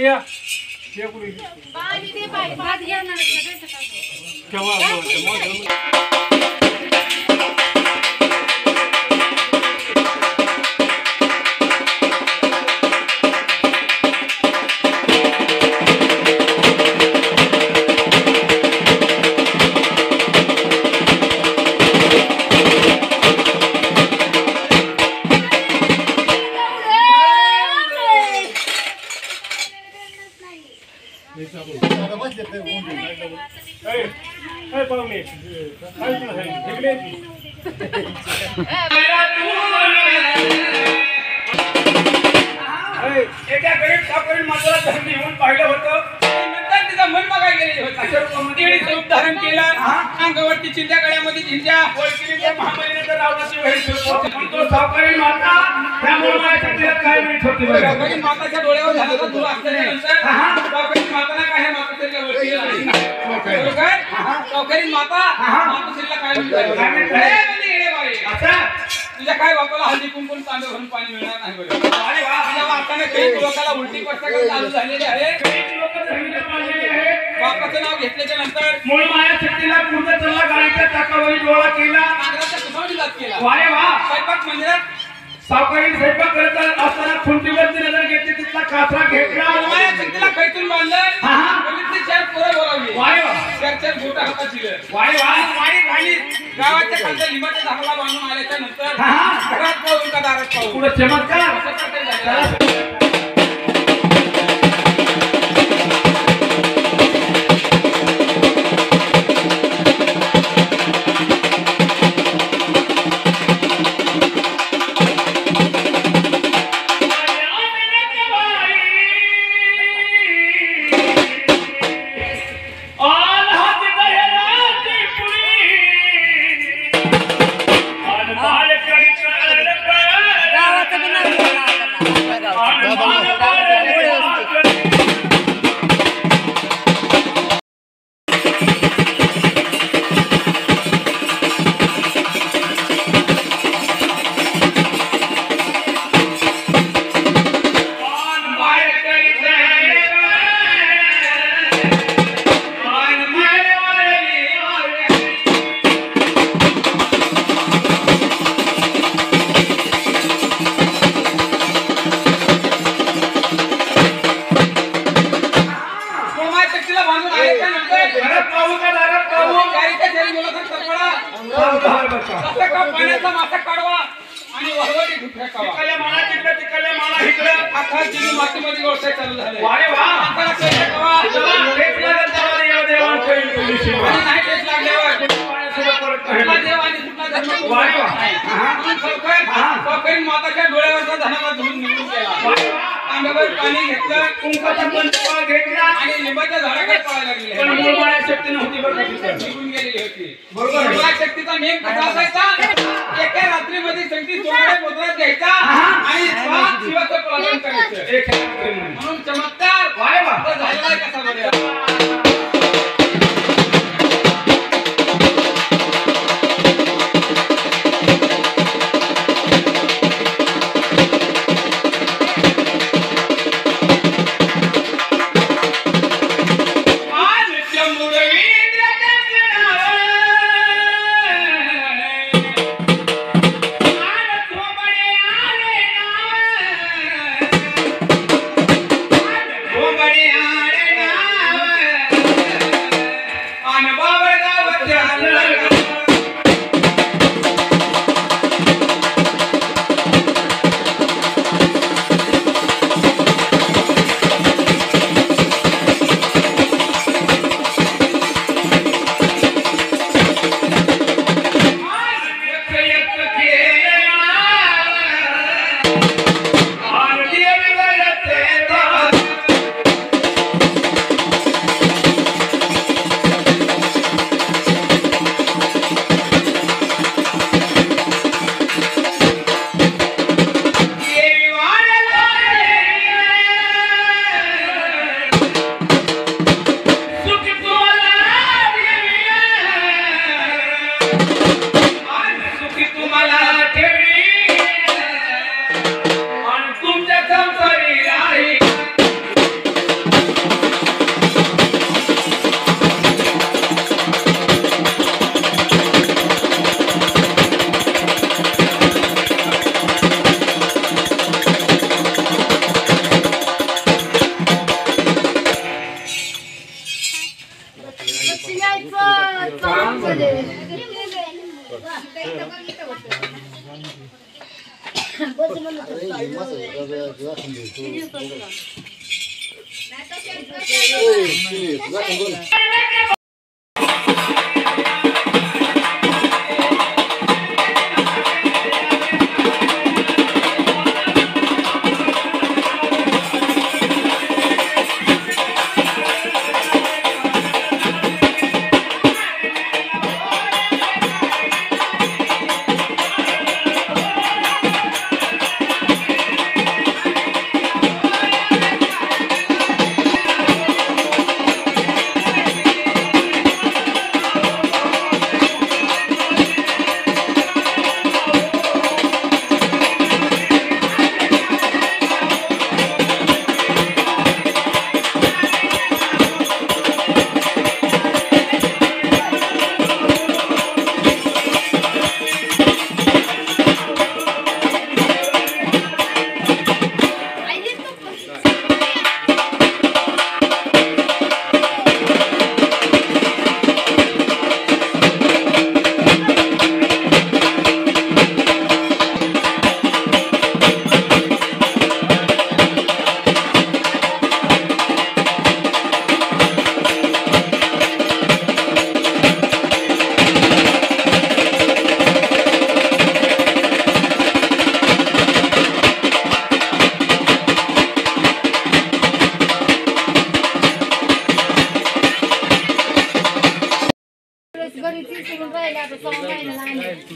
या ते कुणी पाणी दे बाई भात घेणार केव्हा एका गरीब सापडून मात्र धर्म येऊन पाहिलं होतं नंतर तिचा मन बघायला गेलेली होती रूप धारण केलं अंगावरती चिंध्या गळ्यामध्ये झिंज्या ओळखीने महाबलीनंतर रावणाची वेळ तो सावकारी माता त्यामुळे माझ्या तिला काय मिळत होती बरं माताच्या डोळ्यावर झाला का तू असल्यानंतर सावकारी माताला काय माताच्या ओळखी सावकारी माता मातोश्रीला काय मिळत तुझ्या काय बापाला हल्ली कुंकून तांबे भरून पाणी मिळणार नाही बरं अरे वा तुझ्या बापाने काही लोकांना उलटी पट्टा चालू झालेली आहे बापाचं नाव घेतल्याच्या नंतर मूळ माया शक्तीला पूर्ण चल्ला गाडीच्या चाकावरी डोळा केला नागराच्या कुसवडीलाच केला अरे वा स्वयंपाक मंदिरात सावकारी स्वयंपाक करत असताना खुंटीवरती नजर घेतली तिथला कासरा घेतला माया शक्तीला कैतून बांधलं गणितली चार पोरं बोलावली वारे वा चार गोटा हातात दिलं वारे वा वारी खाली गावाच्या खालच्या लिंबाच्या झाडाला बांधून आल्याच्या नंतर घरात पाहून का दारात पाहून पुढे चमत्कार माताच्या डोळ्यावरचा धनाला धुवून निघून गेला तांब्यावर पाणी घेतलं कुंकाचा पंचपाळ घेतला आणि लिंबाच्या झाडाकडे पळायला लागले पण मूळ माया शक्ती नव्हती बरं निघून गेलेली होती बरोबर माया शक्तीचा नेम कसा असायचा एका रात्रीमध्ये शक्ती सोमडे पोतरात घ्यायचा आणि शिवाचं पालन करायचं एक म्हणून चमत्कार वाय वा झालेला कसा बरं बड़े आड़े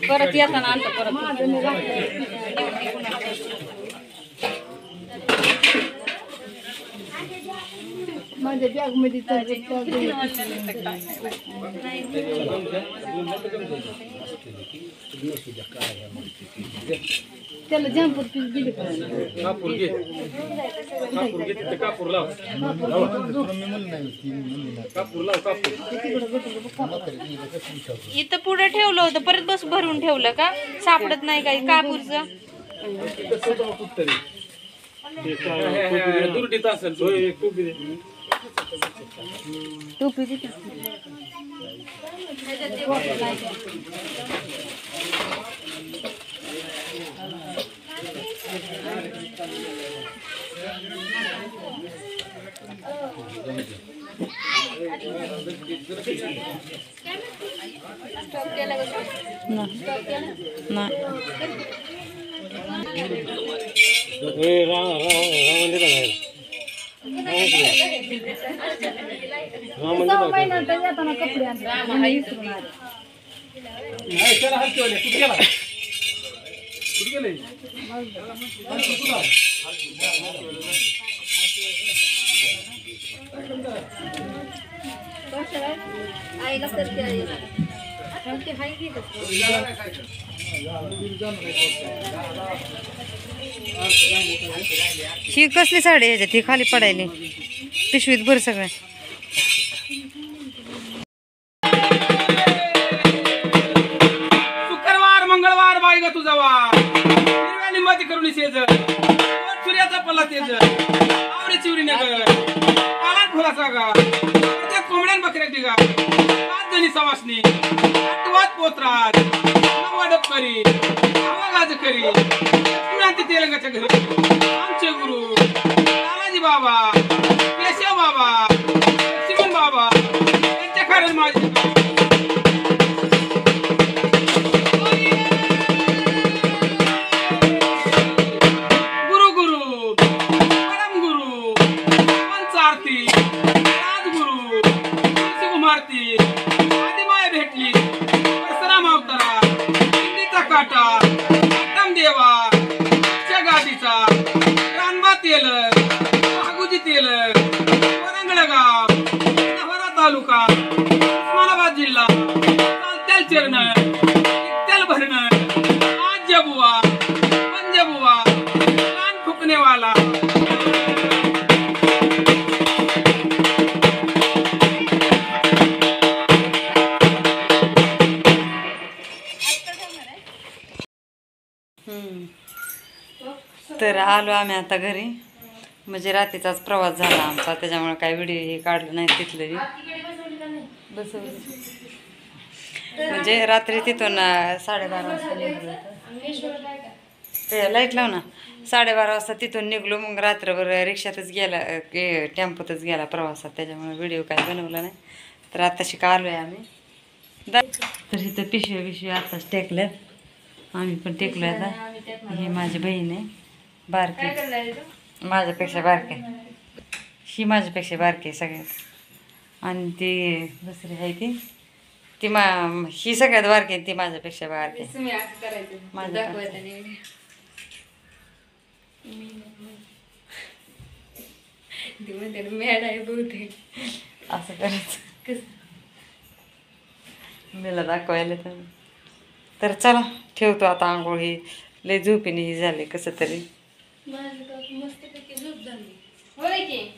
परत येताना आणतो परत माझ्या बॅग मध्ये त्याला जम्पर पीस दिले इथं पुढे ठेवलं होतं परत बस भरून ठेवलं का सापडत नाही काही कापूरचं टोपी देते कपडे आईला ही कसली साडी ह्याच्यात ही खाली पडायली पिशवीत भर सगळं शुक्रवार मंगळवार बाई ग तुझा वार हिरव्या लिंबाची करून शेज सूर्याचा पल्ला तेज आवडी चिवरी नगर पालात फुलाचा गा त्या कोंबड्यान बकऱ्या टिगा 5 जणी सवासनी 8 पोत्रात 9 डबकरी आवाज करी क्रांती तेलंगाच्या घरी आमचे गुरु लालाजी बाबा केशव बाबा शिवण बाबा यांच्या खरंच माझे तालुका उस्मानाबाद जिल्हा तेल चिरण तेल भरणं आज्य बुवा पंज बुवा कान फुकने वाला तर आलो आम्ही आता घरी म्हणजे रात्रीचाच प्रवास झाला आमचा त्याच्यामुळे काही व्हिडिओ हे काढलं नाही तिथलं बसवलं म्हणजे रात्री तिथून 12:30 वाजता निघलो ते लाईट लाव ना 12:30 वाजता तिथून निघलो मग रात्रभर रिक्षातच गेला टेम्पोतच गेला प्रवासात त्याच्यामुळे व्हिडिओ काय बनवला नाही तर आत्ताशी का आलो आहे आम्ही तर इथं पिशवी आत्ताच टेकल्यात आम्ही पण टेकलो आता ही माझी बहीण आहे बारकी माझ्यापेक्षा बारके ही माझ्यापेक्षा बारकी आहे सगळ्यात आणि ती दुसरी आहे ती ही सगळ्यात बारकी आहे ती माझ्यापेक्षा बारकी माझ्या असं करायचं मला दाखवायला तर चला ठेवतो आता आंघोळ ही लय झोपीने ही झाली कसं तरी मस्त झोप झाली होय की